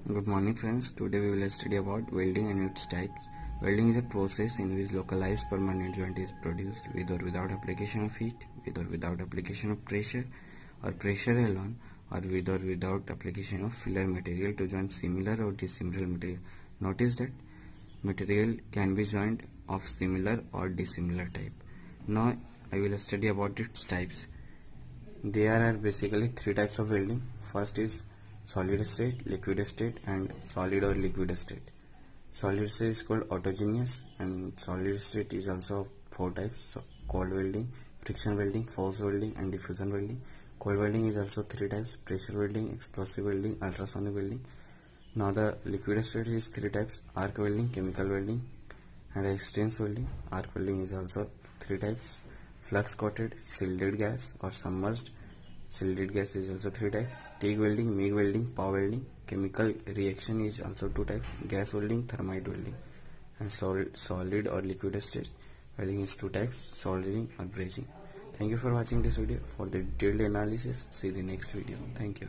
Good morning friends, today we will study about welding and its types. Welding is a process in which localized permanent joint is produced with or without application of heat, with or without application of pressure or pressure alone, or with or without application of filler material to join similar or dissimilar material. Notice that material can be joined of similar or dissimilar type. Now I will study about its types. There are basically three types of welding. First is solid state, liquid state, and solid or liquid state. Solid state is called autogeneous, and solid state is also four types: so cold welding, friction welding, force welding, and diffusion welding. Cold welding is also three types: pressure welding, explosive welding, ultrasonic welding. Now the liquid state is three types: arc welding, chemical welding, and extrusion welding. Arc welding is also three types: flux coated, shielded gas, or submerged. Shielded gas is also three types: TIG welding, MIG welding, power welding. Chemical reaction is also two types: gas welding, thermite welding. And solid or liquid state welding is two types: soldering or brazing. Thank you for watching this video. For the detailed analysis, see the next video. Thank you.